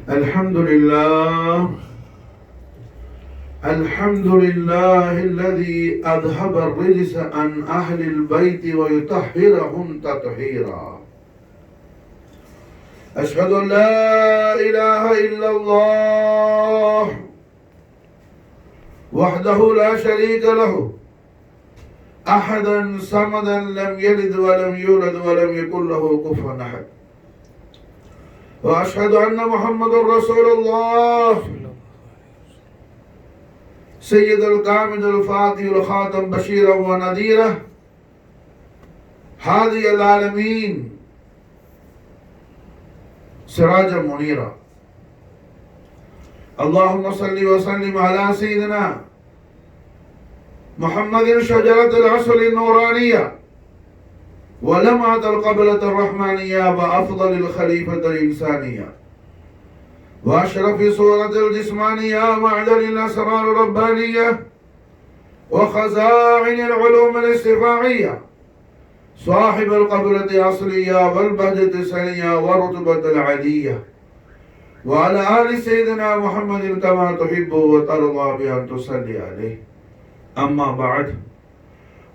الحمد لله الحمد لله الذي أذهب الرجس عن أهل البيت ويطهرهم تطهيرا. أشهد أن لا إله إلا الله وحده لا شريك له أحدا صمدا لم يلد ولم يولد ولم يكن له كفوا أحد. وأشهد أن محمد رسول الله سيد الكامل الفاتح الخاتم بشيرا ونذيرا هادي العالمين سراجا منيرا. اللهم صل وسلم على سيدنا محمد شجرة العسل النورانية ولمعة القبلة الرحمانية وأفضل الخليفة الإنسانية وأشرف صورة الجسمانية معدن الأسرار الربانية وخزائن العلوم الاستفاعية صاحب القبلة أصلية والبهجة السنية ورتبة العلية وعلى آل سيدنا محمد كما تحب وترضى بأن تصلي عليه. أما بعد،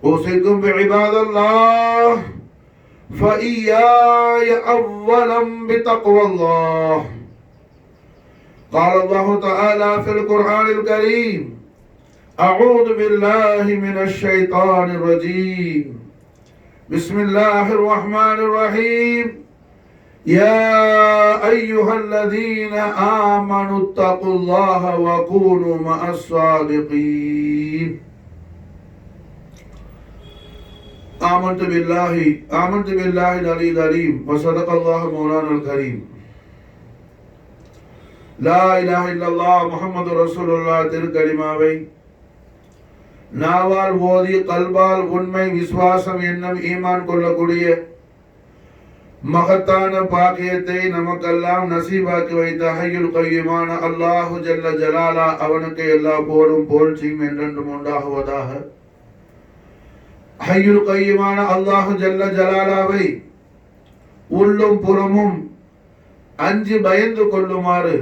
أوصيكم بعباد الله فإياي أولا بتقوى الله. قال الله تعالى في القرآن الكريم: أعوذ بالله من الشيطان الرجيم، بسم الله الرحمن الرحيم. يا أيها الذين آمنوا اتقوا الله وكونوا مع الصادقين. آمنت بالله العلي العليم وصدق الله مولانا الكريم. لا إله إلا الله محمد رسول الله திருக்கலிமாவை நாவால் ஓதி கல்பால் உண்மை விசுவாசம் என்னும் ஈமான் கொள்ளக்கூடிய மகத்தான பாக்கியத்தை நமக்கெல்லாம் நசீபாக்கி வைத்த ஹய்யுல் கய்யூமான அல்லாஹு ஜல்ல ஜலாலா அவனுக்கு எல்லா புகழும் புகழ்ச்சியும் என்றென்றும் உண்டாகுவதாக. ஹய்யுல் கய்யூமான அல்லாஹு ஜல்ல ஜலாலாவை உள்ளும் புறமும் அஞ்சு பயந்து கொள்ளுமாறு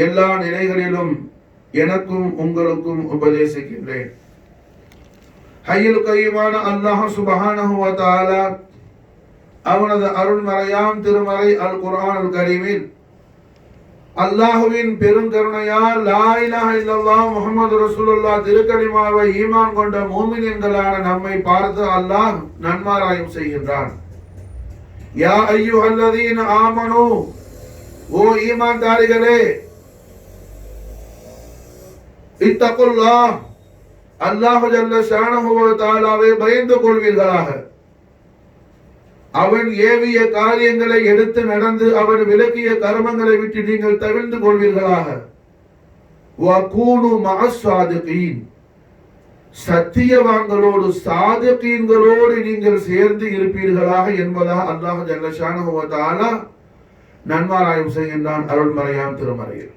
எல்லா நிலைகளிலும் எனக்கும் உங்களுக்கும் உபதேசிக்கின்றேன். ஹய்யுல் கய்யூமான அல்லாஹ் சுப்ஹானஹு வ தஆலா அவனது அருள்மறையாம் திருமறை அல் குர்ஆனுல் கரீமில் அல்லாஹுவின் பெருங்கருணையால் லா இலாஹ இல்லல்லாஹ் முஹம்மது ரசூலுல்லாஹ் திருக்கலிமாவை ஈமான் கொண்ட மூமின்களான நம்மை பார்த்து அல்லாஹ் நன்மாராயம் செய்கின்றான். யா அய்யுஹல்லதீன ஆமனூ, ஓ ஈமான்தாரிகளே, இத்தகுல்லாஹ், அல்லாஹ் ஜல்ல ஷானஹு வ தஆலாவை பயந்து கொள்வீர்களாக. அவன் ஏவிய காரியங்களை எடுத்து நடந்து அவன் விலக்கிய கர்மங்களை விட்டு நீங்கள் தவிர்த்து கொள்வீர்களாக. வகூனு மஅஸ் ஸாதிகீன், சத்தியவான்களோடு சாதிகீன்களோடு நீங்கள் சேர்ந்து இருப்பீர்களாக என்பதாக அல்லாஹ் ஜல்ல ஷானஹு வ தஆலா நன்மாராயம் செய்கின்றான் அருள்மறையாம் திருமறையில்.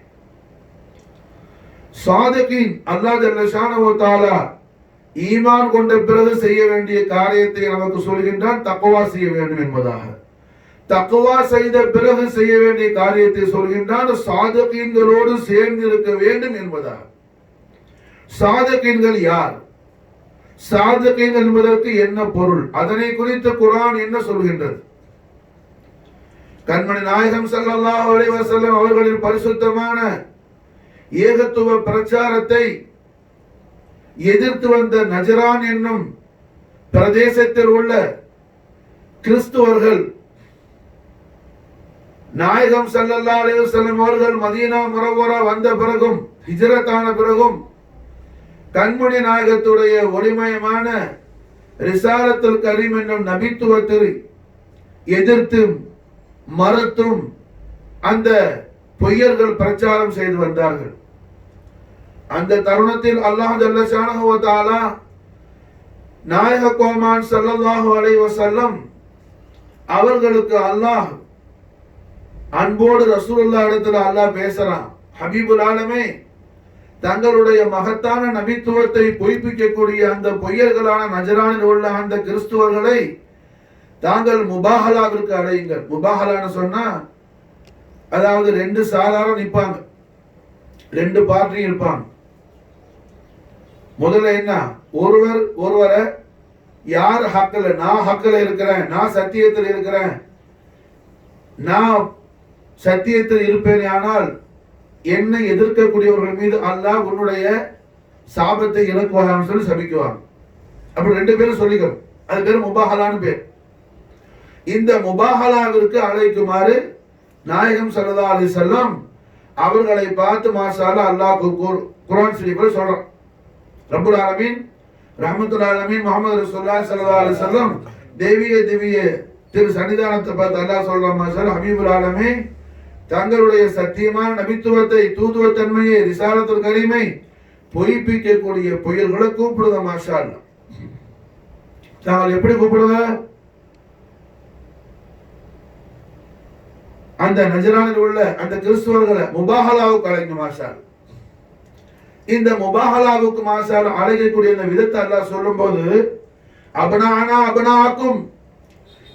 சாதிகீன், அல்லாஹ் ஜல்ல ஷானஹு வ தஆலா ஈமான் கொண்ட பிறகு செய்ய வேண்டிய காரியத்தை நமக்கு சொல்கின்றான், தக்வா செய்ய வேண்டும் என்பதாக. தக்வா செய்த பிறகு செய்ய வேண்டிய காரியத்தை சொல்கின்றான், சாதிகீன்களோடு சேர்ந்து இருக்க வேண்டும் என்பதாக. சாதிகீன்கள் யார்? சாதிகீன்கள் என்பதற்கு என்ன பொருள்? அதனை குறித்து குர்ஆன் என்ன சொல்கின்றது? கண்மணி நாயகம் ஸல்லல்லாஹு அலைஹி வஸல்லம் அவர்களின் பரிசுத்தமான ஏகத்துவ பிரச்சாரத்தை எதிர்த்து வந்த நஜரான் என்னும் பிரதேசத்தில் உள்ள கிறிஸ்துவர்கள் நாயகம் ஸல்லல்லாஹு அலைஹி வஸல்லம் அவர்கள் மதீனா முனவ்வரா வந்த பிறகும் ஹிஜ்ரத்தான பிறகும் கண்மணி நாயகத்துடைய ஒளிமயமான ரிசாலத்துல் கரீம் என்னும் நபித்துவத்தை எதிர்த்தும் மறுத்தும் அந்த பொய்யர்கள் பிரச்சாரம் செய்து வந்தார்கள். அந்த தருணத்தில் அல்லாஹ் ஜல்ல ஷானஹு வ தஆலா நாயக கோமான் ஸல்லல்லாஹு அலைஹி வஸல்லம் அவர்களுக்கு அல்லாஹ் அன்போடு ரசூலுல்லாஹ் இடத்துல அல்லாஹ் பேசுறான். ஹபீபுல் ஆலமே, தங்களுடைய மகத்தான நபித்துவத்தை பொய்ப்பிக்கக்கூடிய அந்த பொய்யர்களான நஜரானில் உள்ள அந்த கிறிஸ்துவர்களை தாங்கள் முபாஹலாவிற்கு அடையுங்கள். முபாஹலான்னு சொன்னா அதாவது ரெண்டு சாராரும் நிற்பாங்க, ரெண்டு பார்ட்டியும் இருப்பாங்க. முதல்ல என்ன, ஒருவரை யார் ஹக்கில், நான் ஹக்கில் இருக்கிறேன், நான் சத்தியத்தில் இருக்கிறேன், நான் சத்தியத்தில் இருப்பேன், ஆனால் என்னை எதிர்க்கக்கூடியவர்கள் மீது அல்லாஹ் உன்னுடைய சாபத்தை இறக்குவாங்க சொல்லி சபிக்குவாங்க. அப்படி ரெண்டு பேரும் சொல்லிக்கணும். அது பேர் முபாஹலான்னு பேர். இந்த முபாஹலாவிற்கு அழைக்குமாறு நாயகம் ஸல்லல்லாஹு அலைஹி வஸல்லம் அவர்களை பார்த்து மாஷா அல்லாஹ் அல்லாஹ் குர்ஆன் ஷரீஃபில் சொல்றான். ரப்புல் ஆலமீன் ரஹ்மத்துல் ஆலமீன் முஹம்மது ரசூலுல்லாஹி ஸல்லல்லாஹு அலைஹி வஸல்லம் திவ்ய திரு சன்னிதானத்தை பார்த்து அல்லாஹ் சொல்றான், மாஷா அல்லாஹ் ஹபீபுல் ஆலமீன் தங்களுடைய சத்தியமான நபித்துவத்தை, தூதுவத்தன்மையை, ரிசாலத்துல் கரீமை பொய்ப்பிக்கக்கூடிய பொய்யர்களை கூப்பிடுங்க. மாஷா அல்லாஹ் தாங்கள் எப்படி கூப்பிடுவ? அந்த நஜரானில் உள்ள அந்த கிறிஸ்துவர்களை முபாஹலாவுக்கு அழைங்க. மாஷா அல்லாஹ் இந்த முபாஹலாவுக்கு மாஷா அல்லாஹ் அழைக்கக்கூடிய அந்த விதத்தை அல்லாஹ் சொல்லும் போது, அபனானா அபனாக்கும்,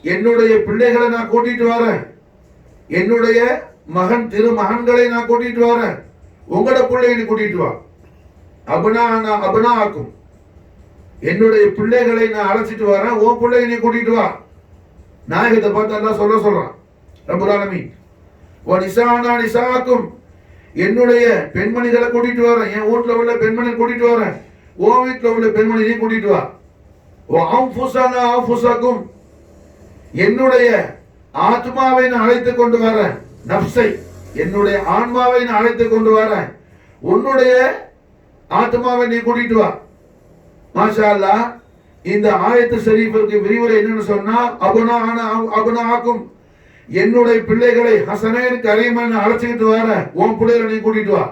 என்னுடைய பிள்ளைகளை நான் கூட்டிட்டு வரேன், என்னுடைய திருமகன்களை நான் கூட்டிட்டு வரேன், உங்களோட பிள்ளைகளை கூட்டிட்டு வா. அபனானா அபனாக்கும், என்னுடைய பிள்ளைகளை நான் அழைச்சிட்டு வரேன், உன் பிள்ளைகளை நீ கூட்டிட்டு வா. நாயகத்தை பார்த்து அல்லாஹ் சொல்றான் ரப்புல் ஆலமீன். வ நிசானா நிசாக்கும், என்னுடைய பெண்மணிகளை கூட்டிட்டு வரேன், என் வீட்டுல உள்ள பெண்மணி கூட்டிட்டு வரேன், உன் வீட்டுல உள்ள பெண்மணி நீ கூட்டிட்டு வா. வ அன்ஃபுஸனா அன்ஃபுஸக்கும், என்னுடைய ஆத்மாவை நான் அழைத்து கொண்டு வரேன், நஃப்ஸை, என்னுடைய ஆன்மாவை நான் அழைத்து கொண்டு வரேன், உன்னுடைய ஆத்மாவை நீ கூட்டிட்டு வா. மாஷா அல்லாஹ் இந்த ஆயத்து ஷரீஃபிற்கு விரிவுரை என்னன்னு சொன்னா, அபனாக்கும், என்னுடைய பிள்ளைகளை ஹசனைன் கரீமன் அழைச்சிக்கிட்டு வர, உன் பிள்ளைகளை நீ கூட்டிட்டு வா.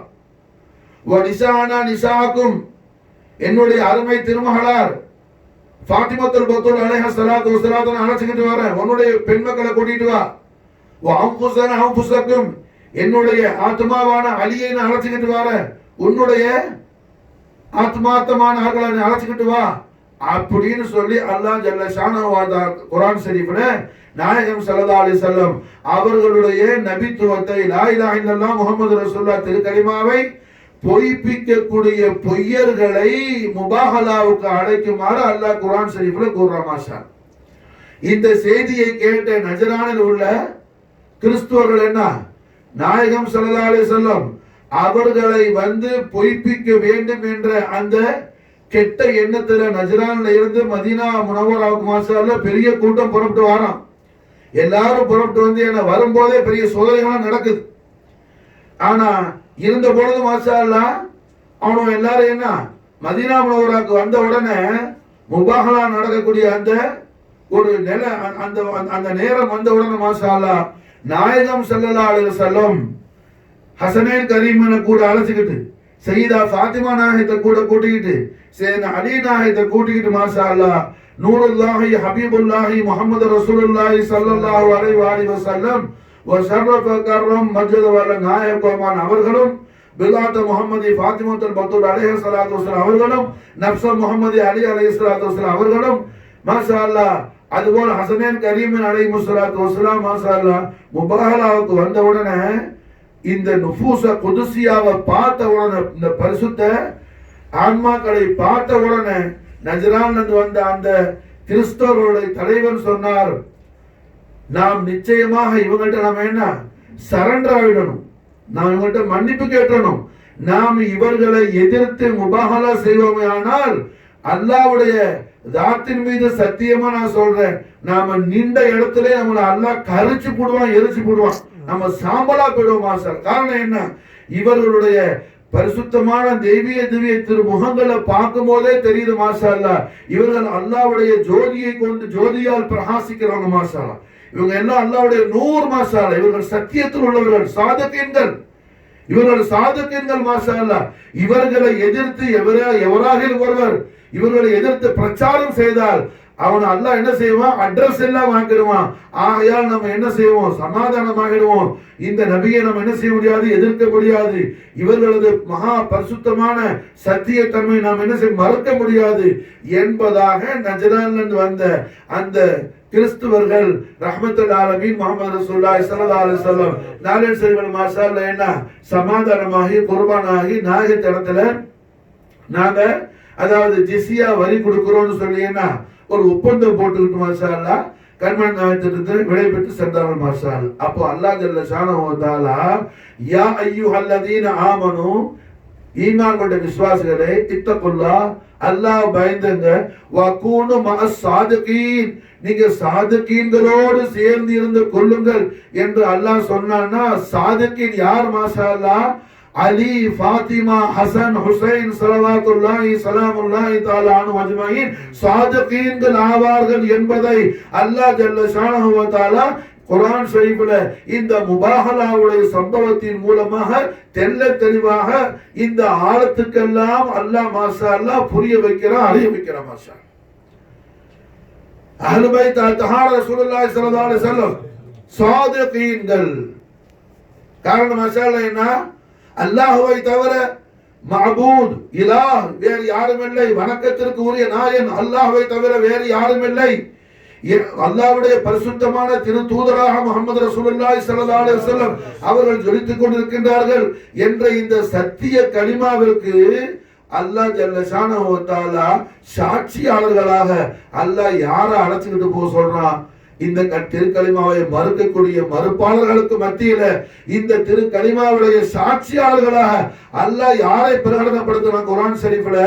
வ நிசானா நிசாக்கும், என்னுடைய அருமை திருமகளார் ஃபாத்திமத்துல் பத்தூல் அலைஹா ஸலாத்து வஸலாம் அழைச்சிக்கிட்டு வர, உன்னுடைய பெண்மக்களை கூட்டிட்டு வா. வ அன்ஃபுஸனா அன்ஃபுஸக்கும், என்னுடைய ஆத்மாவான அலியை நான் அழைச்சிக்கிட்டு வர, உன்னுடைய ஆத்மார்த்தமான ஆட்களை அழைச்சிக்கிட்டு வா அப்படின்னு சொல்லி அல்லாஹ் ஜல்ல ஷானஹு வ தஆலா குர்ஆன் ஷரீஃப்ல நாயகம் ஸல்லல்லாஹு அலைஹி வஸல்லம் அவர்களுடைய நபித்துவத்தை, லா இலாஹ இல்லல்லாஹ் முஹம்மது ரசூலுல்லாஹ் திருக்கலிமாவை பொய்ப்பிக்கக்கூடிய பொய்யர்களை முபாஹலாவுக்கு அழைக்குமாறு அல்லாஹ் குர்ஆன் ஷரீஃப்ல கூறுறான். மாஷா இந்த செய்தியை கேட்ட நஜரானில் உள்ள கிறிஸ்துவர்கள் என்ன, நாயகம் ஸல்லல்லாஹு அலைஹி வஸல்லம் அவர்களை வந்து பொய்ப்பிக்க வேண்டும் என்ற அந்த கெட்ட எண்ணத்துல நஜரான்ல இருந்து மதீனா முனவராவுக்கு மாஷா அல்லாஹ் பெரிய கூட்டம் புறப்பட்டு வரான். எல்லாரும் புறப்பட்டு வந்து என்ன வரும்போதே பெரிய சோதனைகளும் நடக்குது. ஆனா இருந்த பொழுது மாஷா அல்லாஹ் அவனும் எல்லாரும் என்ன மதீனா முனவராவுக்கு வந்த உடனே முபாஹலா நடக்கக்கூடிய அந்த ஒரு நிலை, அந்த நேரம் வந்த உடனே மாஷா அல்லாஹ் நாயகம் ஸல்லல்லாஹு அலைஹி வஸல்லம் ஹசனைன் கரீமனை கூட அழைச்சிக்கிட்டு, சையதா ஃபாத்திமா நாயகத்தை கூட கூட்டிக்கிட்டு, சேன அலி நாயகத்தை கூட்டிக்கிட்டு மாஷா அல்லாஹ் நூருல்லாஹி ஹபீபுல்லாஹி முஹம்மது ரசூலுல்லாஹி ஸல்லல்லாஹு அலைஹி வஸல்லம் வ ஷர்ரஃப கர்ரம் மஜ்ஜத வல நாயகமான் அவர்களும், பிலாத் முஹம்மதி ஃபாத்திமத்துல் பத்தூல் அலைஹி ஸலாத்து வஸலாம் அவர்களும், நஃப்ஸ முஹம்மதி அலி அலைஹி ஸலாத்து வஸலாம் அவர்களும் மாஷா அல்லாஹ், அதுபோல ஹசனைன் கரீமன் அலைஹி ஸலாத்து வஸலாம் மாஷா அல்லாஹ் முபாஹலாவுக்கு வந்த உடனே இந்த நுஃபூஸ குதுசியாவை பார்த்த உடனே, இந்த பரிசுத்த ஆன்மாக்களை பார்த்த உடனே நஜரான்ல வந்த அந்த கிறிஸ்தவர்களுடைய தலைவர் சொன்னார், நாம் நிச்சயமாக இவங்கள்ட்ட நாம என்ன சரண்டர் ஆகிடணும், நாம் இவங்கள்ட்ட மன்னிப்பு கேட்கணும். நாம் இவர்களை எதிர்த்து முபாஹலா செய்வோமே ஆனால் அல்லாஹ்வுடைய தாத்தின் மீது சத்தியமா நான் சொல்றேன், நாம நின்ற இடத்துல நம்மள அல்லாஹ் கரிச்சு போடுவான், எரிச்சு போடுவான், நம்ம சாம்பலா போயிடுவோம். மாஸ்டர் காரணம் என்ன, இவர்களுடைய பரிசுத்தமான திவ்ய திருமுகங்களை பார்க்கும் போதே தெரியுது மாஷா அல்லாஹ், இவர்கள் அல்லாஹ்வுடைய ஜோதியை கொண்டு ஜோதியால் பிரகாசிக்கிறவங்க. மாஷா அல்லாஹ் இவங்க எல்லாம் அல்லாஹ்வுடைய நூர். மாஷா அல்லாஹ் இவர்கள் சத்தியத்தில் உள்ளவர்கள், சாதகீன்கள், இவர்கள் சாதகீன்கள். மாஷா அல்லாஹ் இவர்களை எதிர்த்து எவராக ஒருவர் இவர்களை எதிர்த்து பிரச்சாரம் செய்தால் அவன் அல்லாஹ் என்ன செய்வான், அட்ரஸ் எல்லாம் வாங்கிடுவான். ஆகையால் நம்ம என்ன செய்வோம், சமாதானமாகிடுவோம். இந்த நபியை நம்ம என்ன செய்ய முடியாது, எதிர்க்க முடியாது. இவர்களது மகா பரிசுத்தமான சத்தியத்தன்மை நாம் என்ன செய்ய மறுக்க முடியாது என்பதாக நஜ்ரானிலிருந்து வந்த அந்த கிறிஸ்துவர்கள் ரஹ்மத்துல் ஆலமீன் முஹம்மது ரசூலுல்லாஹி ஸல்லல்லாஹு அலைஹி வஸல்லம் நாளை செய்வல் மாஷாஅல்லாஹ் என்ன சமாதானமாகி குர்பானாகி நாயகத் இடத்துல நாங்க அதாவது ஜிஸியா வரி கொடுக்கிறோம்னு சொல்லி என்ன ஒரு ஒப்பந்தம் போட்டுக்கிட்டு மாஷாஅல்லாஹ் கண்மன் நாயகத்திற்கு விடை பெற்று சென்றார்கள் மாஷாஅல்லாஹ். அப்போ அல்லாஹ் ஜல்ல ஷானஹு வ தஆலா யா அய்யுஹல்லதீன ஆமனு ஈமான் கொண்ட விசுவாசிகளே இத்தகுல்லாஹ் அல்லாஹ் பயந்துங்க வகூனு மஅஸ் சாதிகீன் நீங்க சாதிகீன்களோடு சேர்ந்து இருந்து கொள்ளுங்கள் என்று அல்லாஹ் சொன்னான்னா சாதிகீன் யார் மாஷாஅல்லாஹ், அலி, ஃபாத்திமா, ஹசன், ஹுசைன் ஸலவாத்துல்லாஹி ஸலாமுல்லாஹி தஆலா அன்ஹும் அஜ்மஈன் சாதிகீன்கள் ஆவார்கள் என்பதை அல்லாஹ் ஜல்ல ஷானஹு வ தஆலா குர்ஆன் ஷரீஃபில் இந்த முபாஹலாவுடைய சம்பவத்தின் மூலமாக தெல்ல தெளிவாக இந்த ஆழத்துக்கெல்லாம் அல்லாஹ் மாஷா அல்லாஹ் புரிய வைக்கிறான், அறிய வைக்கிறான் மாஷா. அஹ்லு பைத் அத்ஹார் ரசூலுல்லாஹி ஸல்லல்லாஹு அலைஹி வஸல்லம் சாதிகீன்கள். காரணம் மாஷா அல்லாஹ் என்ன, அல்லாஹ்வை தவிர மஅபூத் இலாஹ் வேறு யாரும் இல்லை, வணக்கத்திற்கு உரிய நாயன் அல்லாஹ்வை தவிர வேறு யாரும் இல்லை. அல்லாஹ்வுடைய பரிசுத்தமான திரு தூதராக முஹம்மது ரசூலுல்லாஹி ஸல்லல்லாஹு அலைஹி வஸல்லம் அவர்கள் ஜொலித்துக் கொண்டிருக்கின்றார்கள் என்ற இந்த சத்திய கலிமாவிற்கு அல்லாஹ் ஜல்ல ஷானஹு வ தஆலா சாட்சியாளர்களாக அல்லாஹ் யாரை அழைச்சிக்கிட்டு போக சொல்றான், இந்த திருக்கலிமாவை மறுக்கக்கூடிய மறுப்பாளர்களுக்கு மத்தியில இந்த திருக்கலிமாவுடைய சாட்சியாளர்களாக அல்லாஹ் யாரை பிரகடனப்படுத்தினான் குர்ஆன் ஷரீஃப்ல,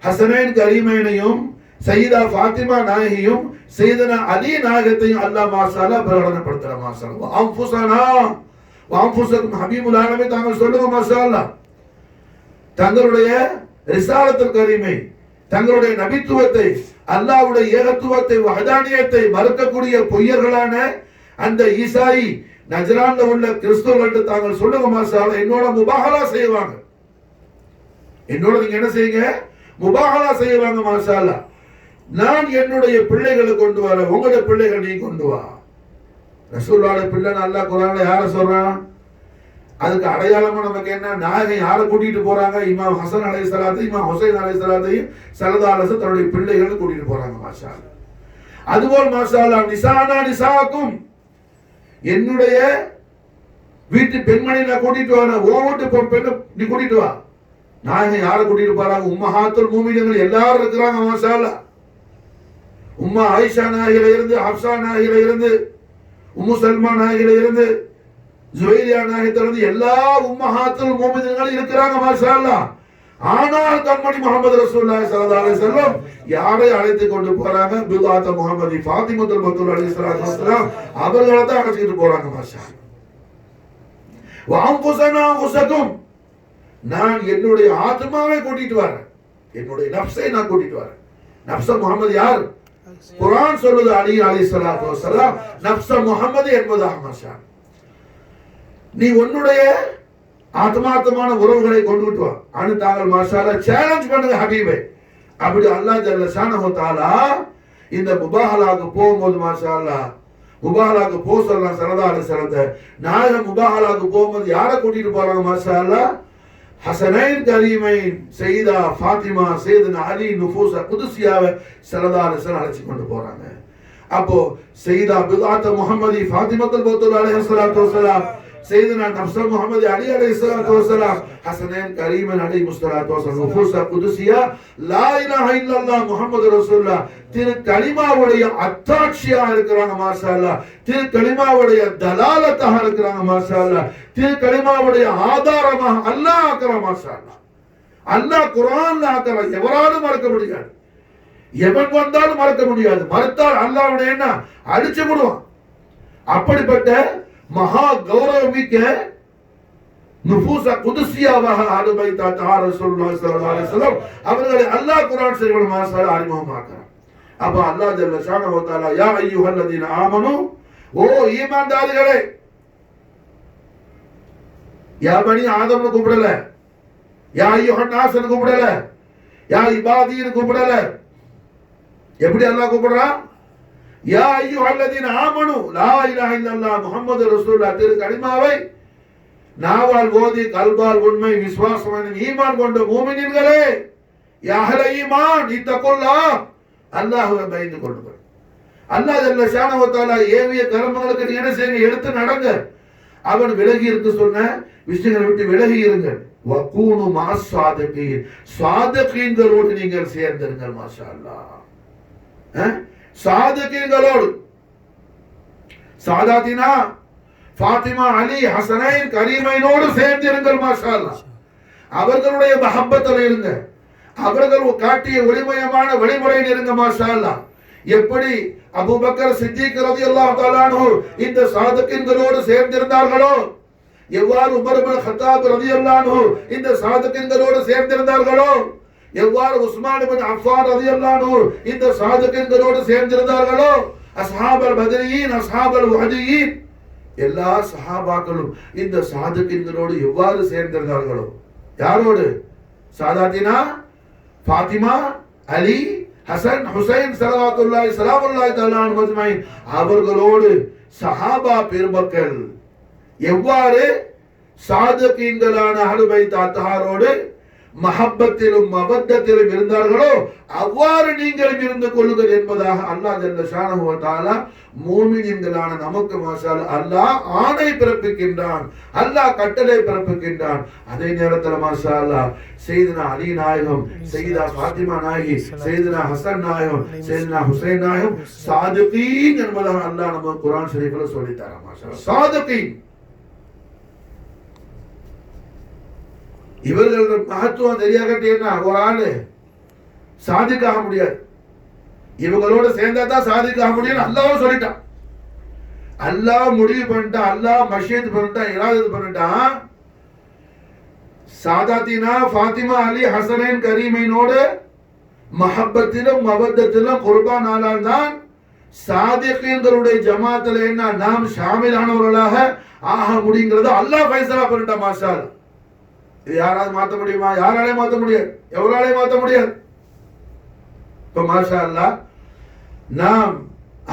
ஹசனைன் கரீமைனையும் சையதா ஃபாத்திமா நாயகியும் சையதனா அலி நாயகத்தையும் அல்லாஹ் மாஷாஅல்லா பிரகடனப்படுத்துற மாஷாஅல்லா. அன்ஃபுஸனா வ அன்ஃபுஸக்கும் ஹபீபுல் ஆலமீன் தாங்கள் சொல்லுங்க மாஷாஅல்லா. தங்களுடைய ரிசாலத்துல் கரீமை, தங்களுடைய நபித்துவத்தை, அல்லாஹ்வுடைய ஏகத்துவத்தை, வஹதானியத்தை மறுக்கக்கூடிய பொய்யர்களான அந்த ஈசாயி நஜ்ரான்ல உள்ள கிறிஸ்தவர்கள்ட்ட தாங்கள் சொல்லுங்க மாஷாஅல்லா, என்னோட முபாஹலா செய்வாங்க, என்னோட நீங்க என்ன செய்யுங்க, முபாஹலா செய்வாங்க மாஷாஅல்லா. நான் என்னுடைய பிள்ளைகளை கொண்டு வர, உங்களுடைய பிள்ளைகள் நீ கொண்டு வா. ரசூலுல்லாஹ்வுடைய பிள்ளைன்னு அல்லாஹ் குர்ஆன்ல யாரை சொல்றான், அதுக்கு அடையாளமா நமக்கு என்ன, நாயகன் யாரை கூட்டிட்டு போறாங்க, இமாம் ஹசன் அலைஹிஸ்ஸலாத்தையும் இமாம் ஹுசைன் அலைஹிஸ்ஸலாத்தையும் ஸல்லல்லாஹு அலைஹி வஸல்லம் தன்னுடைய பிள்ளைகளை கூட்டிட்டு போறாங்க மாஷாஅல்லா. அதுபோல் மாஷாஅல்லா நிசானா நிசாக்கும், என்னுடைய வீட்டு பெண்மணி நான் கூட்டிட்டு வரேன், ஓ வீட்டு பெண்ணை நீ கூட்டிட்டு வா. நாயகன் யாரை கூட்டிட்டு போறாங்க, உம்மஹாத்துல் மூமினீன்கள் எல்லாரும் இருக்கிறாங்க மாஷாஅல்லா. உம்மா ஆயிஷா நாயகில இருந்து, ஹப்ஸா நாயகில இருந்து, உம்மு சல்மா நாயகில இருந்து, ஜுவைரியா நாயகத்தில இருந்து எல்லா உம்மஹாத்துல் மூமினீன்கள் இருக்கிறாங்க மாஷாஅல்லா. ஆனால் கண்மணி முஹம்மது ரசூலுல்லாஹி ஸல்லல்லாஹு அலைஹி வஸல்லம் யாரை அழைத்து கொண்டு போறாங்க, பிதாத் முஹம்மதி ஃபாத்திமத்துல் பத்தூல் அலைஹிஸ்ஸலாத்து வஸலாம் அவர்களை தான் அழைச்சிட்டு போறாங்க மாஷாஅல்லா. வ அன்ஃபுஸனா அன்ஃபுஸக்கும், நான் என்னுடைய ஆத்மாவை கூட்டிட்டு வரேன், என்னுடைய நஃப்ஸை நான் கூட்டிட்டு வரேன். நஃப்ஸ முஹம்மது யார், குர்ஆன் சொல்லுது அலி அலைஹிஸ்ஸலாத்து வஸலாம் நஃப்ஸ முஹம்மது என்பதாக மாஷா. நீ உன்னுடைய ஆத்மார்த்தமான உறவுகளை கொண்டுட்டு வா அனு தாங்கள் மாஷாஅல்லா சேலஞ்ச் பண்ணுங்க ஹபீபே. அப்படி அல்லாஹ் ஜல்ல ஷானஹு தஆலா இந்த முபாஹலாக்கு போகும்போது மாஷாஅல்லா முபாஹலாக்கு போக சொல்லலாம் ஸல்லல்லாஹு அலைஹி வஸல்லம். நாயகம் முபாஹலாக்கு போகும்போது யாரை கூட்டிட்டு போறாங்க மாஷாஅல்லா, ஹசனைன் கரீமைன் சையதா ஃபாத்திமா சையதுனா அலி நுஃபூஸ குதுசியாவை ஸல்லல்லாஹு அலைஹி வஸல்லம் அழைச்சு கொண்டு போறாங்க. அப்போ சையதா பிதாத் முஹம்மதி ஃபாத்திமத்துல் பத்தூல் அலைஹிஸ்ஸலாத்து வஸலாம் சையதுனா நஃப்ஸ முஹம்மதி அலி அலைஹிஸ்ஸலாத்து வஸலாம் ஹசனைன் கரீமன் அலைஹிஸ்ஸலாத்து வஸலாம் நுஃபூஸ குதுசியா லா இலாஹ இல்லல்லாஹ் முஹம்மது ரசூலுல்லாஹ் திரு கலிமாவுடைய அத்தாட்சியா இருக்கிறாங்க மாஷாஅல்லா. திரு கலிமாவுடைய தலாலத்தாக இருக்கிறாங்க மாஷாஅல்லா. திரு கலிமாவுடைய ஆதாரமாக அல்லாஹ் ஆக்குறான் மாஷாஅல்லா. அல்லாஹ் குர்ஆன்ல ஆக்குறான், எவராலும் மறக்க முடியாது, எவன் வந்தாலும் மறக்க முடியாது. மறுத்தால் அல்லாஹ்வுடைய என்ன அடிச்சு விடுவான். அப்படிப்பட்ட மகா கௌரவமிக்க நுஃபூஸ குதுசியாவாக அஹ்லு பைத் அத்ஹார் ரசூலுல்லாஹி ஸல்லல்லாஹு அலைஹி வஸல்லம் அவர்களை அல்லாஹ் குர்ஆன் ஷரீஃபில் மாஷாஅல்லா அறிமுகமாக்குறான். அப்ப அல்லாஹ் ஜல்ல ஷானஹு வ தஆலா யா அய்யுஹல்லதீன ஆமனு, ஓ ஈமான்தாரிகளே, யா பனி ஆதம்னு கூப்பிடல, யா அய்யுஹன் நாஸ்னு கூப்பிடல, யா இபாதீன்னு கூப்பிடல, எப்படி அல்லாஹ் கூப்பிடுறான்? யா அய்யுஹல்லதீன ஆமனு லா இலாஹ இல்லல்லாஹ் முஹம்மது ரசூலுல்லாஹ் திரு கலிமாவை நாவால் ஓதி கல்பால் உண்மை விசுவாசம் ஈமான் கொண்ட மூமினீன்களே, யா அஹ்ல ஈமான் இத்தகுல்லாஹ், அல்லாஹ்வை பயந்து கொள்ளுங்கள். அல்லாஹ் ஜல்ல ஷானஹு வ தஆலா ஏவிய கர்மங்களுக்கு நீங்க என்ன செய்யுங்க? எடுத்து நடங்க. அவன் விலகி இருக்க சொன்ன விஷயங்களை விட்டு விலகி இருங்கள். வகூனு மஅஸ் ஸாதிகீன், ஸாதிகீன்களோடு நீங்கள் சேர்ந்திருங்கள். மாஷா அல்லாஹ், ஸாதிகீன்களோடு. சாதாத்தினா ஃபாத்திமா அலி ஹசனைன் கரீமைனோடு சேர்ந்திருங்கள். மாஷா அல்லாஹ், அவர்களுடைய மஹப்பத்தில் இருங்க, அவர்கள் காட்டிய ஒளிமயமான வழிமுறையில் இருங்க. மாஷா அல்லாஹ், எப்படி அபூபக்கர் சித்திக் ரலியல்லாஹு தஆலா அன்ஹு இந்த சாதிகீன்களோடு சேர்ந்திருந்தார்களோ, எவ்வாறு உமர் இப்னு கத்தாப் ரலியல்லாஹு அன்ஹு இந்த சாதிகீன்களோடு சேர்ந்திருந்தார்களோ, எவ்வாறு உஸ்மான் இப்னு அஃபான் ரலியல்லாஹு அன்ஹு இந்த சாதிகீன்களோடு சேர்ந்திருந்தார்களோ, அஸ்ஹாபுல் பத்ரீன் அஸ்ஹாபுல் உஹதீன் எல்லா சஹாபாக்களும் இந்த சாதிகீன்களோடு எவ்வாறு சேர்ந்திருந்தார்களோ, யாரோடு? சாதாத்தினா ஃபாத்திமா அலி ஹசன் ஹுசைன் ஸலவாத்துல்லாஹி ஸலாமுல்லாஹி தஆலா அலைஹி அஜ்மஈன் அவர்களோடு சஹாபா பெருமக்கள் எவ்வாறு சாதிகீன்களான அஹ்லு பைத் அத்ஹாரோடு மஹப்பத்திலும் மவத்தத்திலும் இருந்தார்களோ அவ்வாறு நீங்களும் இருந்து கொள்ளுங்கள் என்பதாக அல்லாஹ் ஜல்ல ஷானஹு வ தஆலா மூமின்களான நமக்கு மாஷா அல்லாஹ் ஆணை பிறப்பிக்கின்றான், அல்லாஹ் கட்டளை பிறப்பிக்கின்றான். அதே நேரத்தில் மாஷா அல்லாஹ் சையதுனா அலி நாயகம், சையதா ஃபாத்திமா நாயகி, சையதுனா ஹசன் நாயகம், சையதுனா ஹுசைன் நாயகம் சாதிகீன் என்பதாக அல்லாஹ் நம்ம குர்ஆன் ஷரீஃப்ல சொல்லி தரான். மாஷா அல்லாஹ், சாதிகீன். இவர்களோட மகத்துவம் தெரியாகட்டேன்னா ஒரு ஆளு சாதிக்காக முடியாது. இவங்களோட சேர்ந்தா தான் சாதிக்காக முடியும். அல்லாஹ் சொல்லிட்டான், அல்லாஹ் முடிவு பண்ணிட்டான், அல்லாஹ் மஷியத் பண்ணிட்டான், இராதத்து பண்ணிட்டான். சாதாத்தினா ஃபாத்திமா அலி ஹசனைன் கரீமைனோடு மஹப்பத்திலும் மவத்தத்திலும் குர்பான் ஆளால் தான் சாதிகீன்களுடைய ஜமாத்துல என்ன நாம் ஷாமிலானவர்களாக ஆக முடியுங்கிறது அல்லாஹ் ஃபைசலா பண்ணிட்டான். மாஷா அல்லாஹ், இது யாராவது மாற்ற முடியுமா? யாராலையும் மாற்ற முடியாது, எவராலையும் மாற்ற முடியாது. இப்ப மாஷா அல்லாஹ் நாம்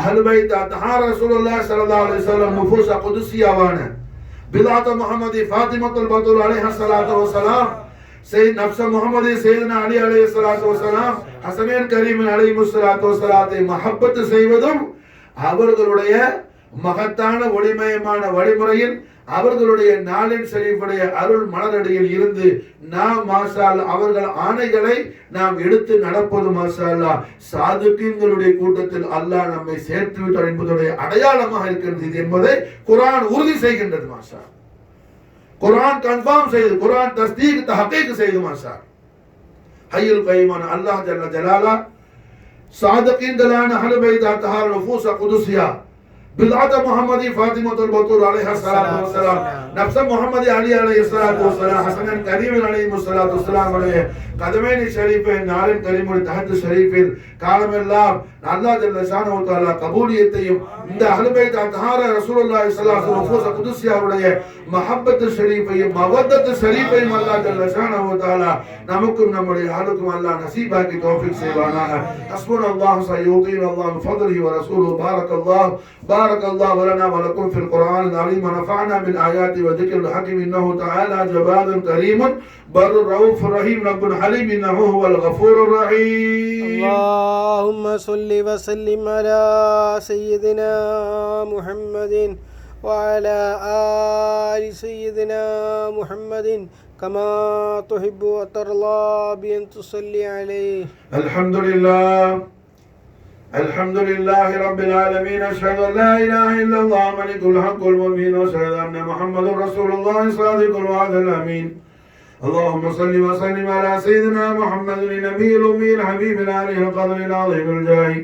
அஹ்லு பைத் அத்ஹார் ரசூலுல்லாஹி ஸல்லல்லாஹு அலைஹி வஸல்லம் நுஃபூஸ் குதுஸியாவான பிலாத் முஹம்மதி ஃபாத்திமத்துல் பத்தூல் அலைஹா ஸலாத்து வஸலாம் சையத் நஃப்ஸ் முஹம்மதி சையதுனா அலி அலைஹி ஸலாத்து வஸலாம் ஹசனைன் கரீமின் அலைஹி ஸலாத்து வஸலாத்தை மஹப்பத் செய்வதும் அவர்களுடைய மகத்தான ஒளிமயமான வழிமுறையில் அவர்களுடைய நாளின் ஷரீஃபுடைய அருள் மலரடியில் இருந்து நாம் மாஷா அல்லாஹ் அவர்கள் ஆணைகளை நாம் எடுத்து நடப்பது மாஷா அல்லாஹ் சாதிகீன்களுடைய கூட்டத்தில் அல்லாஹ் நம்மை சேர்த்து விட்டார் என்பதுடைய அடையாளமாக இருக்கிறது. இது என்பதை குர்ஆன் உறுதி செய்கின்றது. மாஷா குர்ஆன் கன்ஃபார்ம் செய்து, குர்ஆன் தஸ்தீக் தஹகீக் செய்து. மாஷா ஹய்யுல் கய்யூமான அல்லாஹ் ஜல்ல ஜலாலா சாதிகீன்களான அஹ்லு பைத் அத்ஹார் நுஃபூஸ் குதுஸியா பிலாத் முஹம்மதி ஃபாத்திமத்துல் பத்தூல் அலைஹா ஸலாத்து வஸலாம் நஃப்ஸ் முஹம்மதி அலி அலைஹி ஸலாத்து வஸலாம் ஹசனன் கரீமின் அலைஹி ஸலாத்து வஸலாம் உடைய கதமைனி ஷரீஃபின் நாலின் கரீமுடைய தஹத்து ஷரீஃபில் காலமெல்லாம் அல்லாஹ் ஜல்ல ஷானஹு வ தஆலா கபூலியத்தையும் இந்த அஹ்லு பைத் அத்ஹார் ரசூலுல்லாஹி ஸல்லல்லாஹு அலைஹி வஸல்லம் குதுஸியாவுடைய மஹப்பத் ஷரீஃபையும் மவத்தத் ஷரீஃபையும் அல்லாஹ் ஜல்ல ஷானஹு வ தஆலா நமக்கும் நம்முடைய ஆளுக்கும் அல்லாஹ் நசீபாக்கி தௌஃபீக் செய்வானாக. ஹஸ்புனல்லாஹு சய்யூதீன அல்லாஹ் மின் ஃபضله ورسوله بارك الله ولنا ولكم في القرآن العظيم ونفعنا بالآيات وذكر الحكيم إنه تعالى جواد كريم بر رؤوف رحيم رب حليم إنه هو الغفور الرحيم. اللهم صل وسلم على سيدنا محمد وعلى آل سيدنا محمد كما تحب وترضى بأن تصلي عليه. الحمد لله رب العالمين. أشهد أن لا إله إلا الله ملك الحق المبين وأشهد أن محمد رسول الله صادق الوعد الأمين. اللهم صل وسلم على سيدنا محمد النبي الأمي الحبيب العلي القدر العظيم الجاه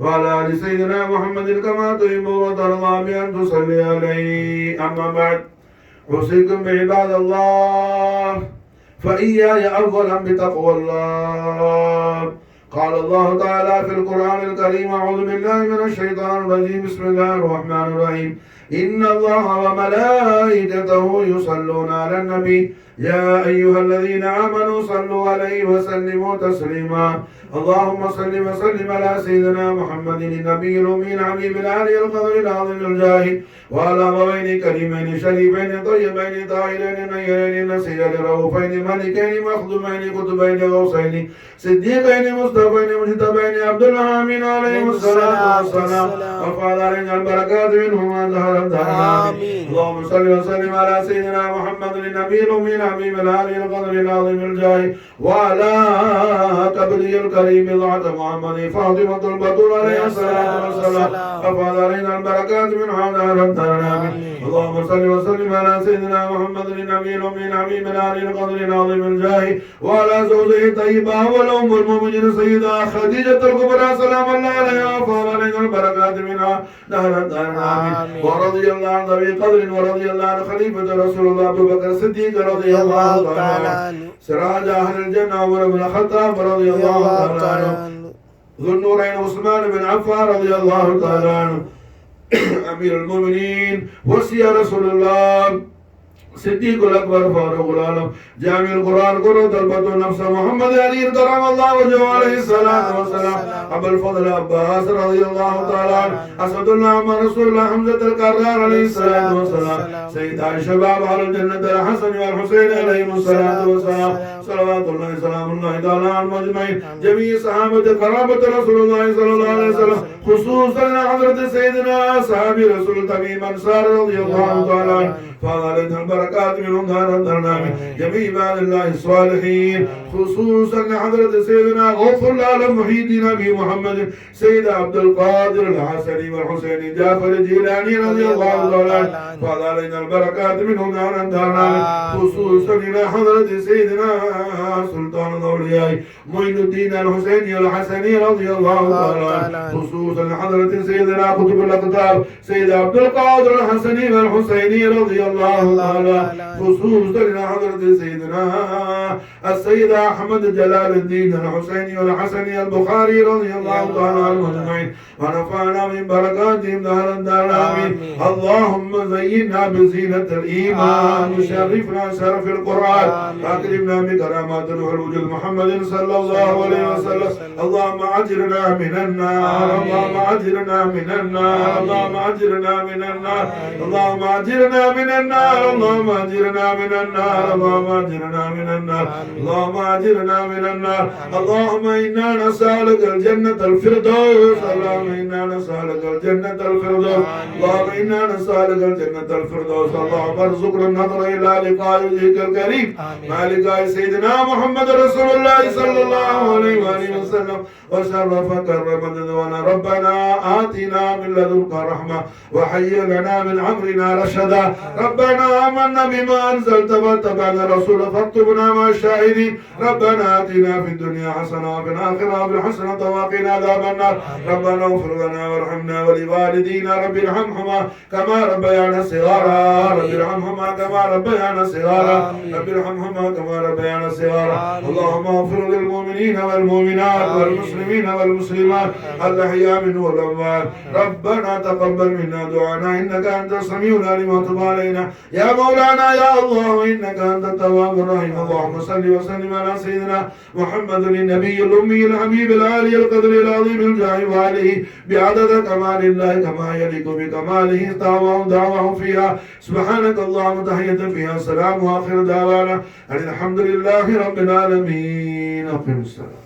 وعلى آل سيدنا محمد كما تحب وترضى بأن تصلي عليه. أما بعد، أوصيكم بعباد الله فإياي أولا بتقوى الله. قال الله تعالى في القرآن الكريم: أعوذ بالله من الشيطان الرجيم، بسم الله الرحمن الرحيم. إن الله وملائكته يصلون على النبي يا أيها الذين آمنوا صلوا عليه وسلموا تسليما اللهم صل وسلم على سيدنا محمد النبي الأمي الحبيب العلي القدر العظيم الجاه وعلى أبوين كريمين شريفين طيبين طاهرين نيرين نسيرين رؤوفين ملكين مخدومين قطبين غوثين صديقين مصطفين مجتبين عبد الحميد عليهم الصلاة والسلام وفعل علينا البركات منهما ظهر آمين اللهم صل وسلم على سيدنا محمد النبي الأمي الحبيب العلي القدر العظيم الجاه وعلى قبره الكريم ضعة محمد فاطمة البطول عليه الصلاة والسلام وفعل علينا البركات منهما ظهر آمين اللهم صل وسلم على سيدنا محمد النبي الأمي الحبيب العلي القدر العظيم الجاه وعلى زوجه الطيبة والأم المؤمنين سيدة خديجة الكبرى سلام الله عليها وفعل علينا البركات منها ظهر آمين ورضي الله عن ذوي قدر ورضي الله عن خليفة رسول الله أبو بكر الصديق رضي الله تعالى عنه سراج أهل الجنة عمر بن الخطاب رضي الله تعالى عنه ذو النورين عثمان بن عفان رضي الله تعالى عنه أمير المؤمنين وصي رسول الله صديق الأكبر فاروق العالم جامع القرآن قرة البطل نفس محمد علي كرم الله وجهه عليه الصلاة والسلام أبو الفضل عباس رضي الله تعالى عنه أسد الله مع رسول الله حمزة الكرار عليه الصلاة والسلام سيد الشباب أهل الجنة الحسن والحسين عليهم الصلاة والسلام صلوات الله سلام الله تعالى على المجمعين جميع صحابة قرابة رسول الله صلى الله عليه وسلم خصوصا حضرة سيدنا صحابي رسول تميم أنصار رضي الله تعالى عنه فعلينا البركات منهم دار الدرنامي جميع عباد الله الصالحين خصوصا حضرة سيدنا غفر الله محي الدين أبي محمد سيد عبد القادر الحسني والحسيني جعفر الجيلاني رضي الله تعالى عنه فعلينا البركات منهم دار الدرنامي خصوصا إلى حضرة سيدنا سلطان الأولياء معين الدين الحسيني الحسني رضي الله تعالى عنه خصوصا حضرة سيدنا قطب الأقطاب سيد عبد القادر الحسني والحسيني رضي الله تعالى خصوصا إلى حضرة سيدنا السيد أحمد جلال الدين الحسيني والحسني البخاري رضي الله تعالى عنهم أجمعين ونفعنا من بركاتهم دهر الدار آمين اللهم زينا بزينة الإيمان وشرفنا شرف القرآن أكرمنا بكرامات روح الوجود محمد صلى الله عليه وسلم اللهم أجرنا من النار اللهم أجرنا من النار اللهم أجرنا من النار اللهم أجرنا من النار اللهم أجرنا من النار اللهم أجرنا من النار اللهم أجرنا من النار اللهم إنا نسألك الجنة الفردوس اللهم إنا نسألك الجنة الفردوس اللهم إنا نسألك الجنة الفردوس اللهم ارزقنا النظر إلى لقاء وجهك الكريم مع لقاء سيدنا محمد رسول الله صلى الله عليه وآله وسلم وشرف كرمنا ربنا آتنا من لدنك رحمة وهيئ لنا من أمرنا رشدا ربنا آمنا بما أنزلت واتبعنا الرسول فاكتبنا مع الشاهدين ربنا آتنا في الدنيا حسنة وفي الآخرة حسنة وقنا عذاب النار ربنا اغفر لنا وارحمنا ولوالدينا رب ارحمهما كما ربيانا صغارا رب ارحمهما كما ربيانا صغارا رب ارحمهما كما ربيانا صغارا اللهم اغفر للمؤمنين والمؤمنات والمسلمين والمسلمات الأحياء منهم والأموات ربنا تقبل منا دعانا إنك أنت السميع العليم وتب علينا يا مولانا يا الله إنك أنت التواب الرحيم اللهم صل وسلم على سيدنا محمد النبي الأمي الحبيب العالي القدر العظيم الجاه وآله بعدد كمال الله كما يليق بكماله دعواهم فيها سبحانك اللهم تحية فيها السلام وآخر دعوانا أن الحمد لله رب العالمين أقم الصلاة